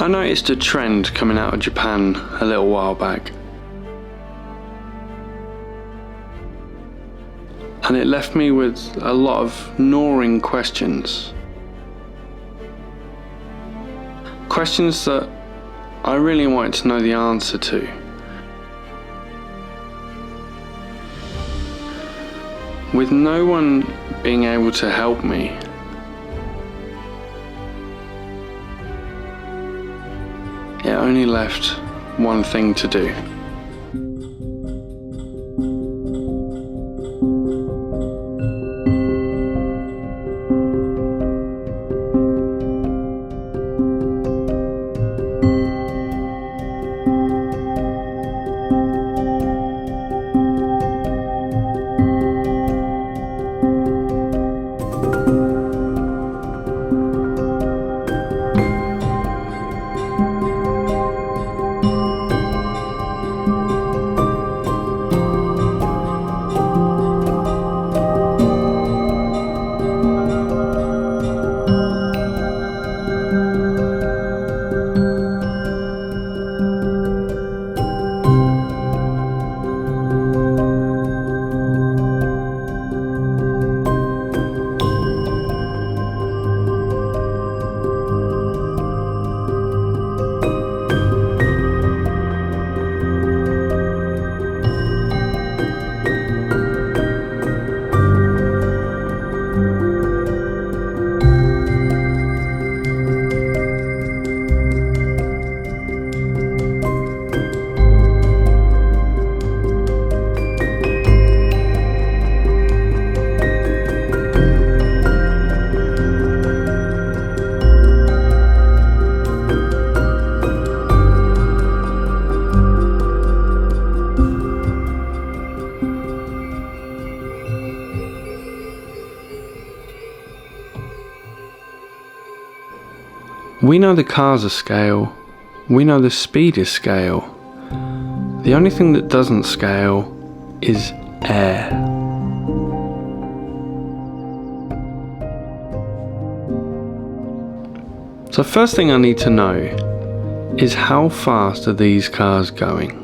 I noticed a trend coming out of Japan a little while back, and it left me with a lot of gnawing questions. Questions that I really wanted to know the answer to. With no one being able to help me, it only left one thing to do. We know the cars are scale, we know the speed is scale. The only thing that doesn't scale is air. So first thing I need to know is how fast are these cars going?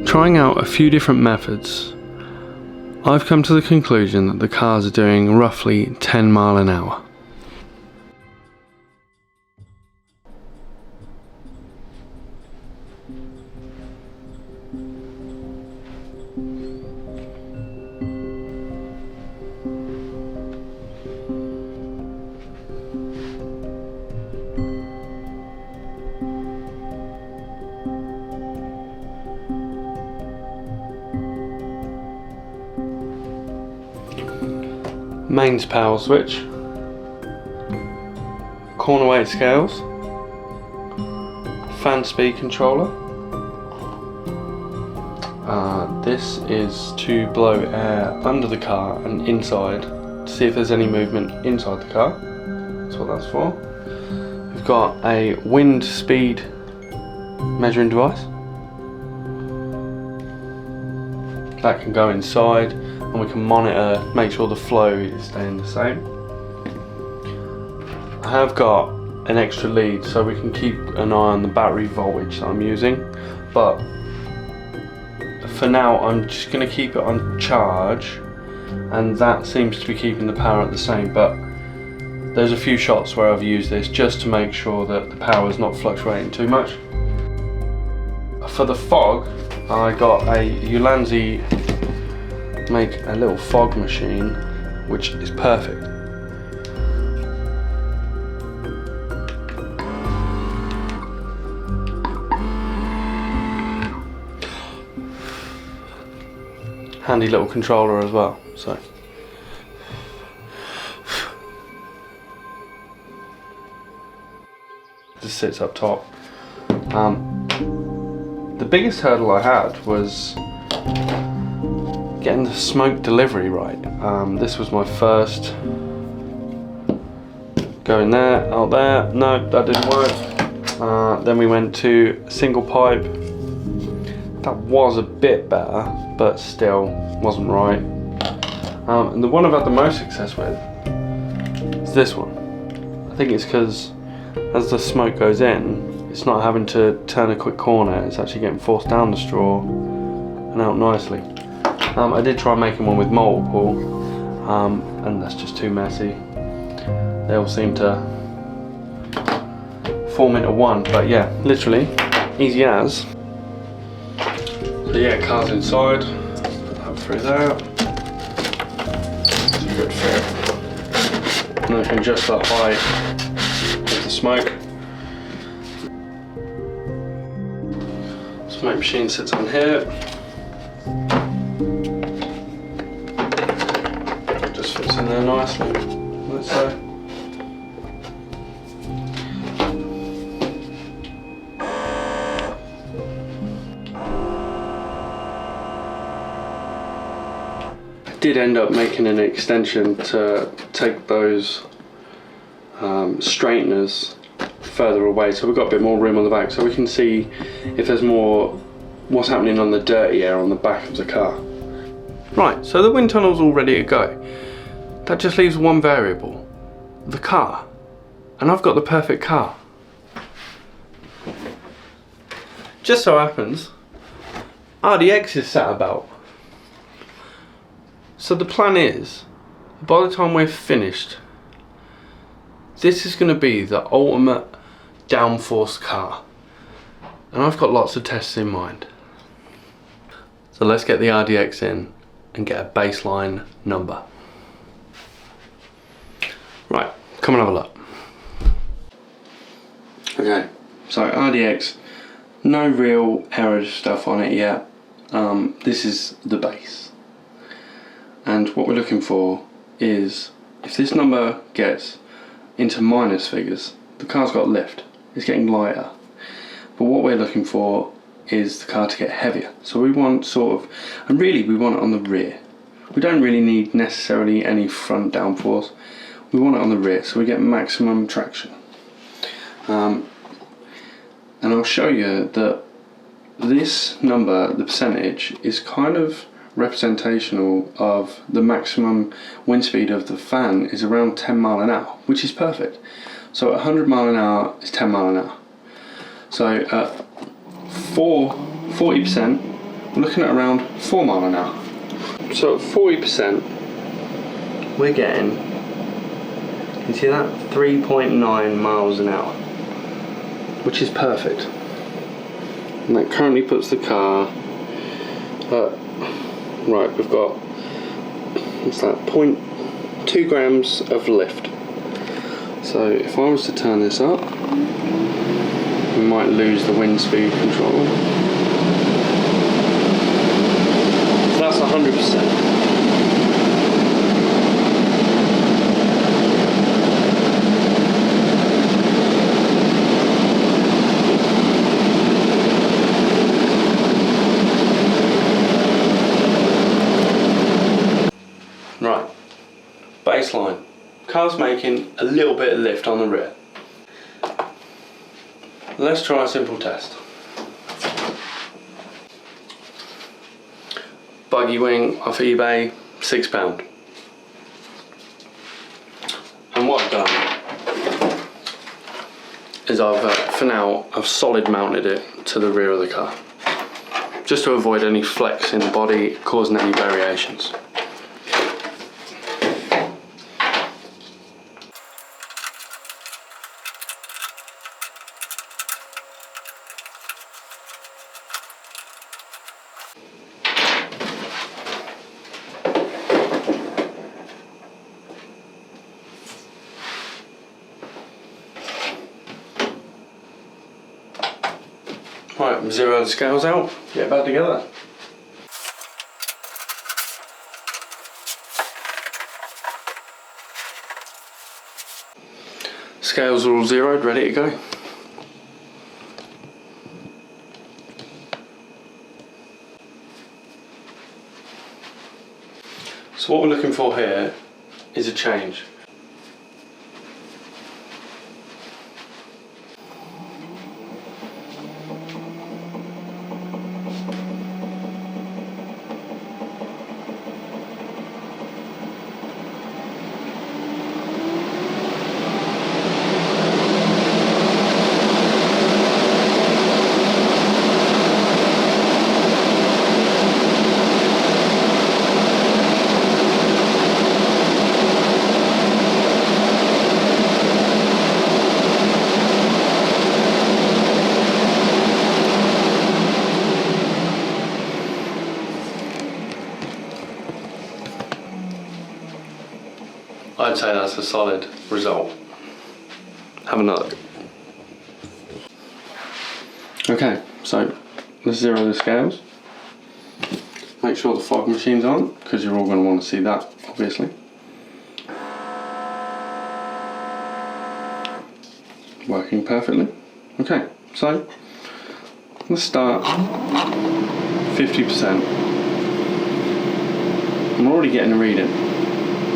Trying out a few different methods, I've come to the conclusion that the cars are doing roughly 10 miles an hour. Mains power switch, corner weight scales, fan speed controller. This is to blow air under the car and inside to see if there's any movement inside the car. That's what that's for. We've got a wind speed measuring device that can go inside, and we can monitor, make sure the flow is staying the same. I have got an extra lead so we can keep an eye on the battery voltage that I'm using, but for now I'm just going to keep it on charge, and that seems to be keeping the power at the same. But There's a few shots where I've used this just to make sure that the power is not fluctuating too much. For the fog, I got a Ulanzi make a little fog machine, which is perfect. Handy little controller as well, so. Just sits up top. The biggest hurdle I had was getting the smoke delivery right. This was my first going there, out there. No, that didn't work. Then we went to single pipe. That was a bit better, but still wasn't right. And the one I've had the most success with is this one. I think it's because as the smoke goes in, it's not having to turn a quick corner, it's actually getting forced down the straw and out nicely. I did try making one with multiple, and that's just too messy. They all seem to form into one, but yeah, literally, easy as. So yeah, car's inside, up through that. It's a good fit. And I can adjust the height of the smoke. Smoke machine sits on here. Just fits in there nicely, let's say. Did end up making an extension to take those straighteners further away, so we've got a bit more room on the back, so we can see if there's more what's happening on the dirty air on the back of the car. Right, so the wind tunnel's all ready to go. That just leaves one variable, the car, and I've got the perfect car. Just so happens RDX is sat about. So the plan is, by the time we're finished, this is going to be the ultimate downforce car. And I've got lots of tests in mind. So let's get the RDX in and get a baseline number. Right, come and have a look. Okay, so RDX, no real error stuff on it yet. This is the base. And what we're looking for is, if this number gets into minus figures, the car's got lift, it's getting lighter. But what we're looking for is the car to get heavier. So we want sort of, and really we want it on the rear. We don't really need necessarily any front downforce. We want it on the rear so we get maximum traction. And I'll show you that this number, the percentage, is kind of representational of the maximum wind speed of the fan is around 10 mile an hour, which is perfect. So at 100 mile an hour is 10 mile an hour. So at 40%, we're looking at around 4 mile an hour. So at 40%, we're getting, you see that? 3.9 miles an hour, which is perfect. And that currently puts the car at, right, we've got, what's that, 0.2 grams of lift. So if I was to turn this up, we might lose the wind speed control. So that's 100%. Right, baseline. Car's making a little bit of lift on the rear. Let's try a simple test. Buggy wing off eBay, £6. And what I've done is for now, I've solid mounted it to the rear of the car, just to avoid any flex in the body causing any variations. Right, zero the scales out, get it back together. Scales are all zeroed, ready to go. So what we're looking for here is a change. I'd say that's a solid result. Have another look. Okay, so let's zero the scales. Make sure the fog machine's on, because you're all going to want to see that, obviously. Working perfectly. Okay, so let's start 50%. I'm already getting a reading.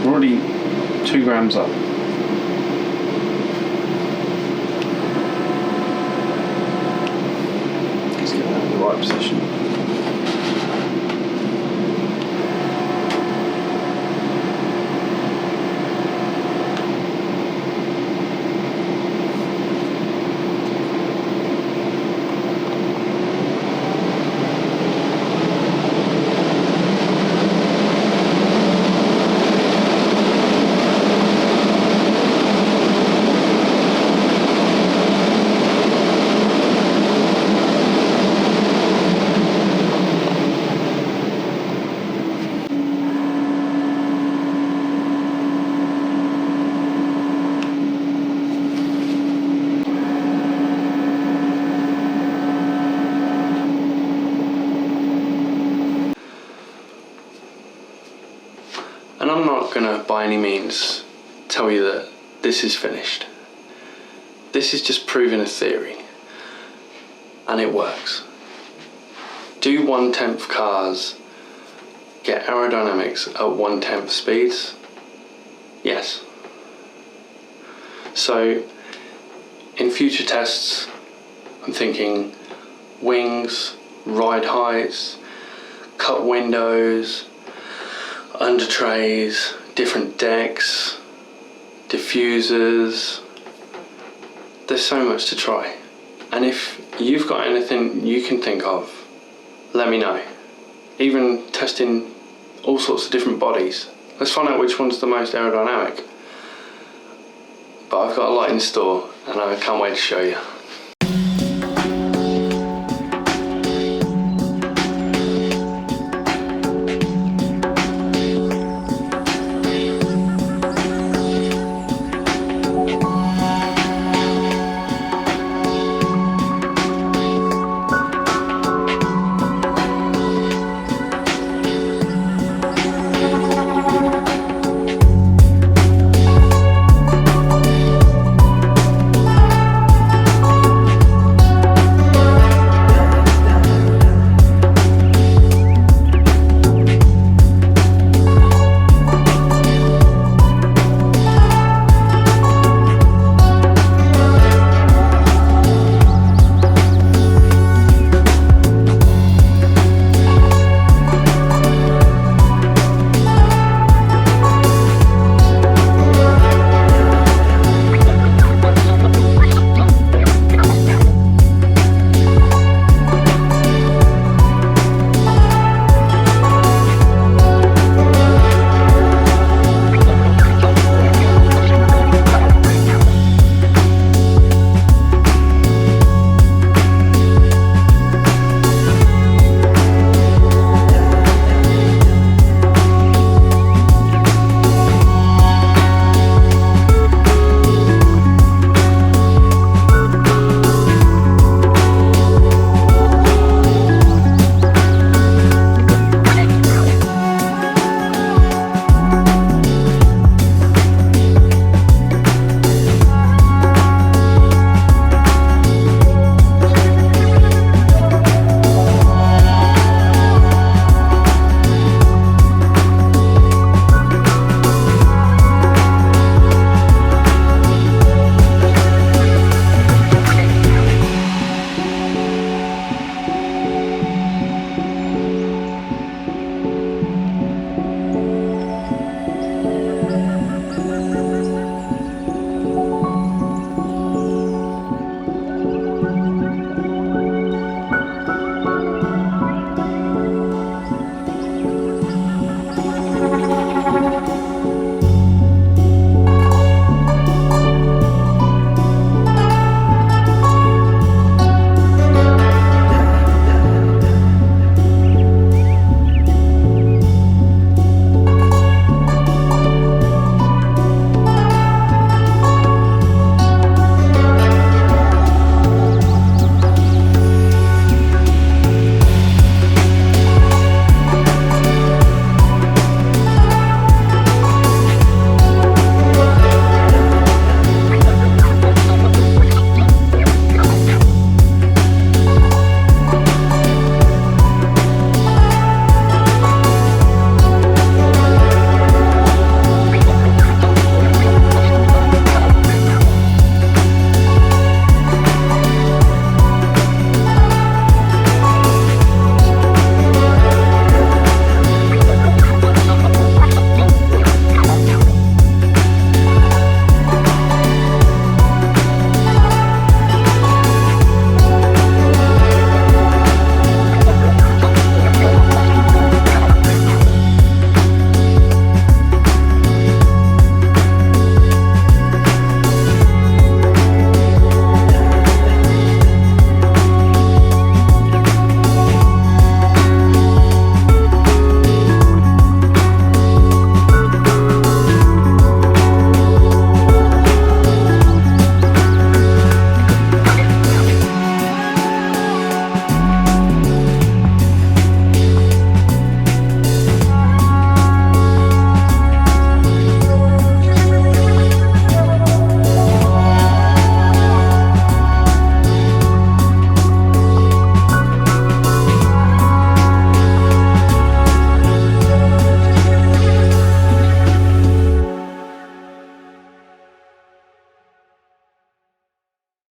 We're already 2 grams up. Let's get that in the right position. And I'm not gonna by any means tell you that this is finished. This is just proving a theory, and it works. Do 1/10 cars get aerodynamics at 1/10 speeds? Yes. So in future tests, I'm thinking wings, ride heights, cut windows, under trays, different decks, diffusers. There's so much to try. And if you've got anything you can think of, let me know. Even testing all sorts of different bodies. Let's find out which one's the most aerodynamic. But I've got a lot in store and I can't wait to show you.